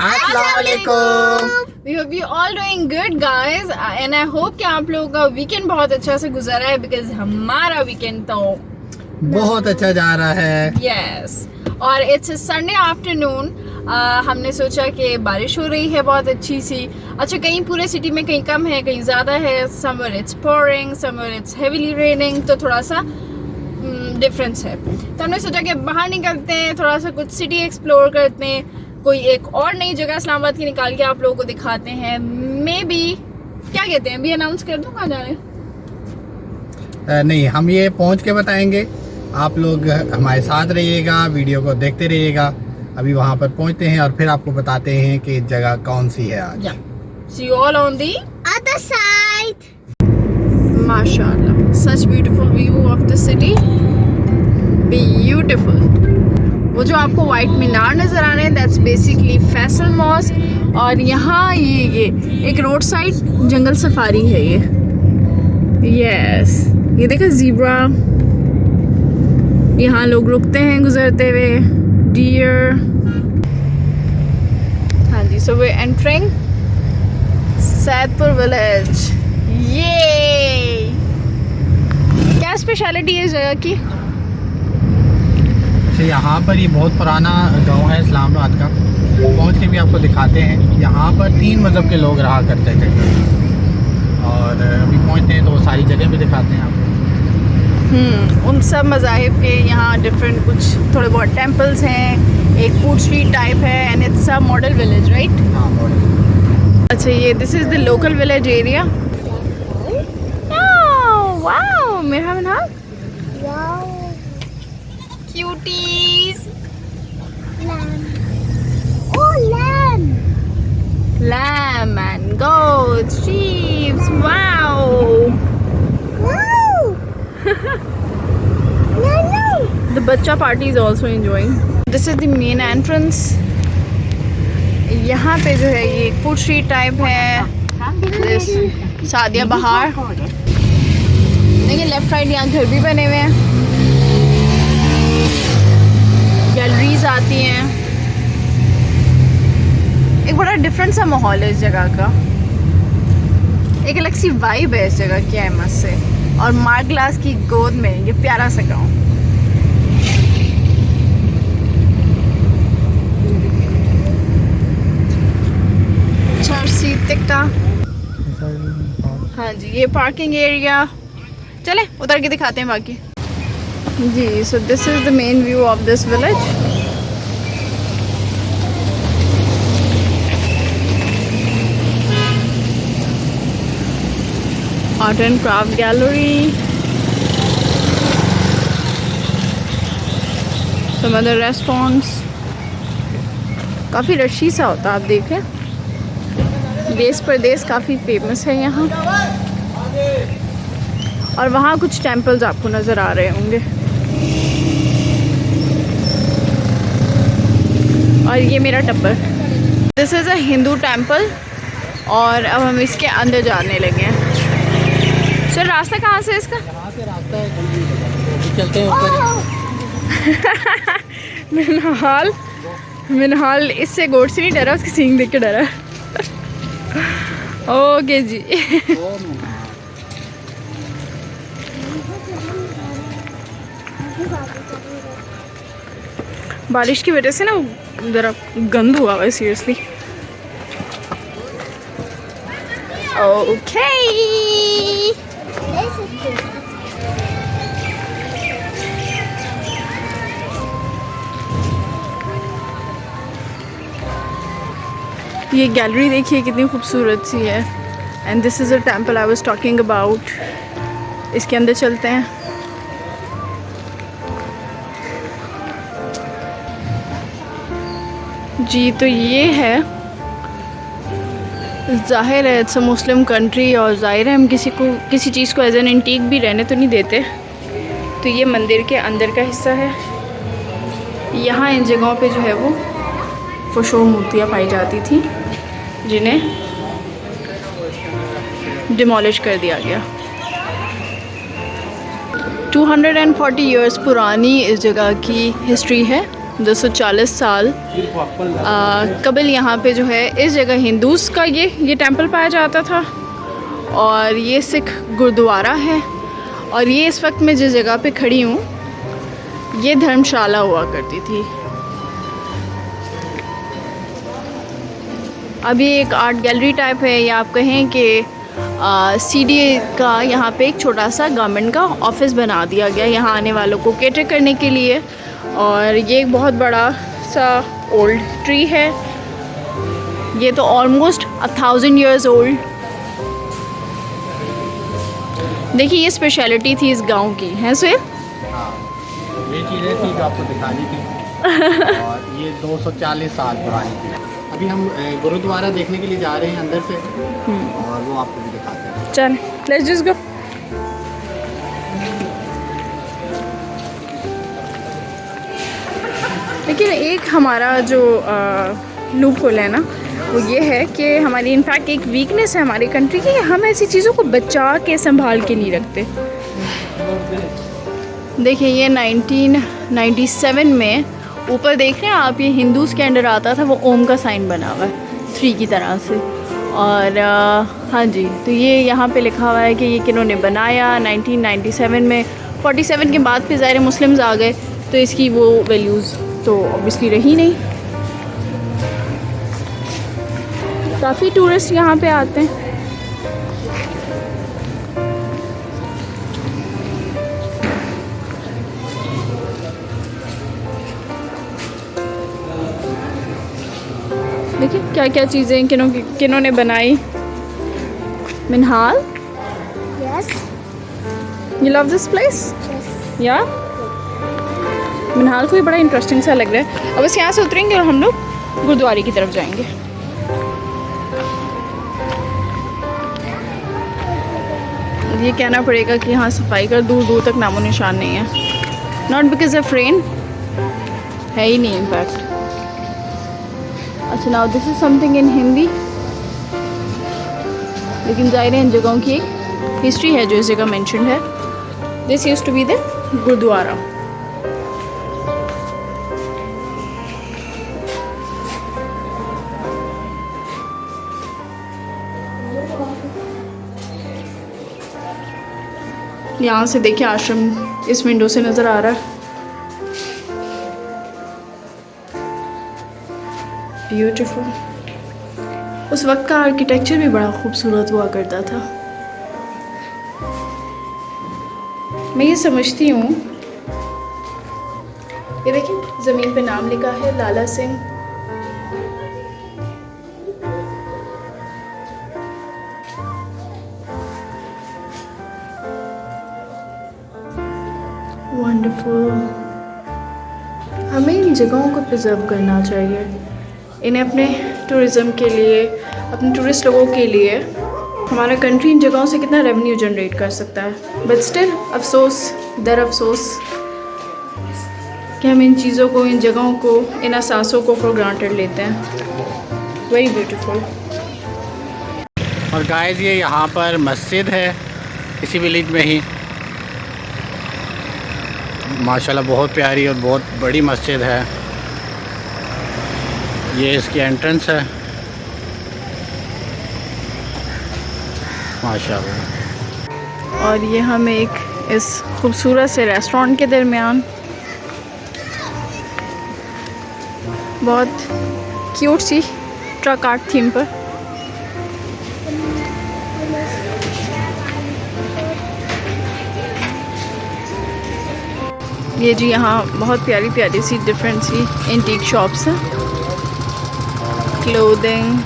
अस्सलामुअलैकुम। We hope you all doing good guys and I hope कि आप लोगों का वीकेंड बहुत अच्छा से गुजरा है because हमारा वीकेंड तो बहुत अच्छा जा रहा है। yes और it's a Sunday afternoon। हमने सोचा कि बारिश हो रही है बहुत अच्छी सी। अच्छा, कहीं पूरे सिटी में कहीं कम है कहीं ज़्यादा है। somewhere it's pouring, somewhere it's heavily raining, तो थोड़ा सा डिफरेंस है। तो हमने सोचा कि बाहर निकलते हैं, थोड़ा सा कुछ सिटी एक्सप्लोर करते हैं, कोई एक और नई जगह इस्लामाबाद की निकाल के आप लोगों को दिखाते हैं। मे बी क्या कहते हैं, अभी अनाउंस कर दूँ कहाँ जाने? नहीं, हम ये पहुंच के बताएंगे। आप लोग हमारे साथ रहिएगा, वीडियो को देखते रहिएगा। अभी वहां पर पहुंचते हैं और फिर आपको बताते हैं कि जगह कौन सी है आज। See you all on the other side. माशाल्लाह, such beautiful view of the city, beautiful। वो जो आपको वाइट मीनार नज़र आ रहे हैं दैट्स बेसिकली फैसल मॉस्क। और यहाँ ये एक रोड साइड जंगल सफारी है ये। यस, ये देखो ज़ीब्रा, यहाँ लोग रुकते हैं गुजरते हुए। डियर, हाँ जी। सो वे एंटरिंग सैदपुर विलेज। ये क्या स्पेशलिटी है इस जगह की? यहाँ पर ये बहुत पुराना गांव है इस्लामाबाद का। पहुँच के भी आपको दिखाते हैं। यहाँ पर 3 मज़हब के लोग रहा करते थे और अभी पहुँचते हैं तो वो सारी जगह भी दिखाते हैं आपको। उन सब मज़ाहिब के यहाँ डिफरेंट कुछ थोड़े बहुत टेम्पल्स हैं, एक फूड स्ट्रीट टाइप है and it's a model village, right? हाँ, मॉडल। अच्छा, ये this is the local village area. Wow, मेरा मिनाल, Wow. Cuties, Lamb. Oh, lamb. lamb and goats, sheep, wow। Wow. No. The bacha party is also enjoying. This is the main entrance। यहाँ पे जो है ये food street type है। सादिया बहार, देखिए left side यहाँ घर भी बने हुए हैं, गैलरीज आती हैं। एक बड़ा डिफरेंट सा माहौल है इस जगह का, एक अलग सी वाइब है इस जगह की अहमद से। और मार्क ग्लास की गोद में ये प्यारा सा गाँव। चर्सी तिक्का, हाँ जी, ये पार्किंग एरिया। चले उतर के दिखाते हैं बाकी जी। So this is the main view of this village. Art and craft gallery, some other restaurants. काफ़ी रशी सा होता है, आप देखें। देश परदेश काफ़ी फेमस है यहाँ। और वहाँ कुछ टेम्पल्स आपको नज़र आ रहे होंगे। और ये मेरा टप्पर, this is a Hindu temple. और अब हम इसके अंदर जाने लगे हैं। सर, रास्ता कहाँ से है इसका? यहाँ से रास्ता है, चलते हैं ऊपर। मिनहाल इससे गोट से नहीं डरा, उसकी सींग देख के डरा। ओके जी। बारिश की वजह से ना ज़रा गंद हुआ है seriously. Okay, This is good. ये गैलरी देखिए कितनी खूबसूरत सी है। And this is a temple I was talking about. इसके अंदर चलते हैं। जी, तो ये है, ज़ाहिर है इट्स अ मुस्लिम कंट्री और ज़ाहिर है हम किसी चीज़ को एज एन एंटीक भी रहने तो नहीं देते। तो ये मंदिर के अंदर का हिस्सा है। यहाँ इन जगहों पे जो है वो फशोर मूर्तियाँ पाई जाती थी जिन्हें डिमोलिश कर दिया गया। 240 इयर्स पुरानी इस जगह की हिस्ट्री है 240 साल कबल यहाँ पे जो है इस जगह हिंदूस का ये टेंपल पाया जाता था, और ये सिख गुरुद्वारा है। और ये इस वक्त मैं जिस जगह पे खड़ी हूँ ये धर्मशाला हुआ करती थी। अभी एक आर्ट गैलरी टाइप है, या आप कहें कि सीडी का यहाँ पे एक छोटा सा गवर्नमेंट का ऑफिस बना दिया गया यहाँ आने वालों को कैटर करने के लिए। और ये एक बहुत बड़ा सा ओल्ड ट्री है, ये तो ऑलमोस्ट 1000 years ओल्ड। देखिए ये स्पेशलिटी थी इस गांव की, है सुहेल? हाँ, ये चीज़ें थी जो आपको दिखानी थी और ये 240 साल पुरानी थी। अभी हम गुरुद्वारा देखने के लिए जा रहे हैं अंदर से, और वो आपको भी दिखाते हैं। चल लेट्स जस्ट गो। लेकिन एक हमारा जो लूप होल है ना, वो ये है कि हमारी इनफैक्ट एक वीकनेस है हमारी कंट्री की, हम ऐसी चीज़ों को बचा के संभाल के नहीं रखते। देखिए ये 1997 में ऊपर देख रहे हैं आप, ये हिंदूज़ के अंडर आता था, वो ओम का साइन बना हुआ है 3 की तरह से। और हाँ जी, तो ये यहाँ पे लिखा हुआ है कि ये किन्होंने बनाया 1997 में। 47 के बाद फिर ज़ाहिर मुस्लिम्स आ गए, तो इसकी वो वैल्यूज़ तो ऑब्वियसली रही नहीं। काफ़ी टूरिस्ट यहाँ पे आते हैं। देखिए क्या क्या चीज़ें किन्होंने बनाई। Minhal, Yes. You love this place? Yes. या मिनहाल को भी बड़ा इंटरेस्टिंग सा लग रहा है। अब बस यहाँ से उतरेंगे और हम लोग गुरुद्वारे की तरफ जाएंगे। ये कहना पड़ेगा कि यहाँ सफाई का दूर दूर तक नामो निशान नहीं है। नॉट बिकॉज ऑफ रेन, है ही नहीं इनफैक्ट। अच्छा now this is something in Hindi, लेकिन ज़ाहिर है इन जगहों की हिस्ट्री है जो इस जगह मेंशन है। This used to be the gurudwara. यहाँ से देखिए आश्रम इस विंडो से नज़र आ रहा है। ब्यूटीफुल। उस वक्त का आर्किटेक्चर भी बड़ा खूबसूरत हुआ करता था। मैं ये समझती हूँ, ये देखिए ज़मीन पे नाम लिखा है लाला सिंह। वंडरफुल। हमें इन जगहों को प्रिजर्व करना चाहिए, इन्हें अपने टूरिज़्म के लिए, अपने टूरिस्ट लोगों के लिए। हमारा कंट्री इन जगहों से कितना रेवेन्यू जनरेट कर सकता है, बट स्टिल अफसोस दर अफसोस कि हम इन चीज़ों को, इन जगहों को, इन असासों को फॉर ग्रांटेड लेते हैं। Very beautiful. और गाइस ये यहाँ पर मस्जिद है इसी विलेज में ही, माशाल्लाह बहुत प्यारी और बहुत बड़ी मस्जिद है। ये इसकी एंट्रेंस है माशाल्लाह। और ये हम एक इस खूबसूरत से रेस्टोरेंट के दरमियान बहुत क्यूट सी ट्रक आर्ट थीम पर। ये जी यहाँ बहुत प्यारी प्यारी सी डिफरेंट सी एंटीक शॉप्स हैं, क्लोथिंग।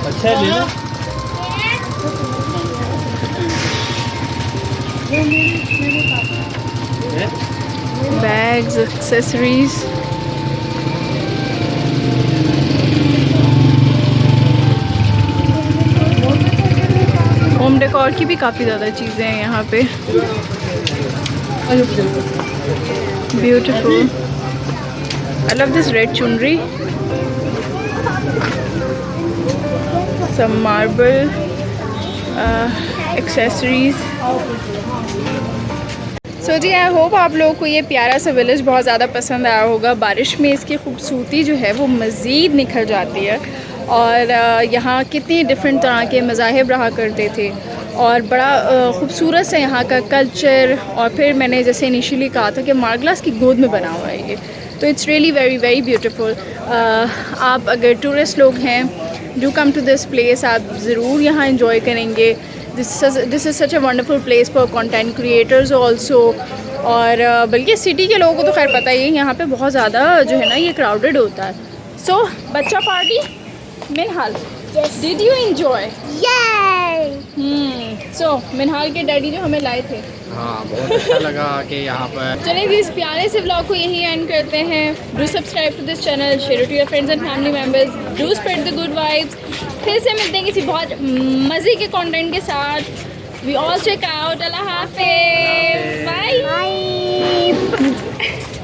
अच्छा ले लो। Bags, accessories. होम डेकोर की भी काफ़ी ज़्यादा चीज़ें हैं यहाँ पे। Beautiful. I love this red chunri. Some marble accessories. So जी आई होप आप लोगों को ये प्यारा सा विलेज बहुत ज़्यादा पसंद आया होगा। बारिश में इसकी खूबसूरती जो है वो मज़ीद निखर जाती है। और यहाँ कितनी डिफरेंट तरह के मज़ाहिब रहा करते थे और बड़ा ख़ूबसूरत सा यहाँ का कल्चर। और फिर मैंने जैसे इनिशियली कहा था कि मार्गलास की गोद में बना हुआ है ये, तो it's really very very beautiful. आप अगर टूरिस्ट लोग हैं, do come to this place, आप ज़रूर यहाँ इंजॉय करेंगे। This is such a wonderful place for content creators also. और बल्कि सिटी के लोगों को तो खैर पता ही है, यहाँ पे बहुत ज़्यादा जो है ना ये क्राउडेड होता है। सो बच्चा party Minhal, did you enjoy? Yay! सो मिनहाल के डैडी जो हमें लाए थे। हाँ, बहुत अच्छा लगा कि यहाँ पर। चलिए जी, इस प्यारे से व्लॉग को यही एंड करते हैं। Do subscribe to this channel, share to your friends and family members, do spread the good vibes. फिर से मिलते हैं किसी बहुत मज़े के कंटेंट के साथ। We all check out. Allah हाफिज़, बाय। Bye.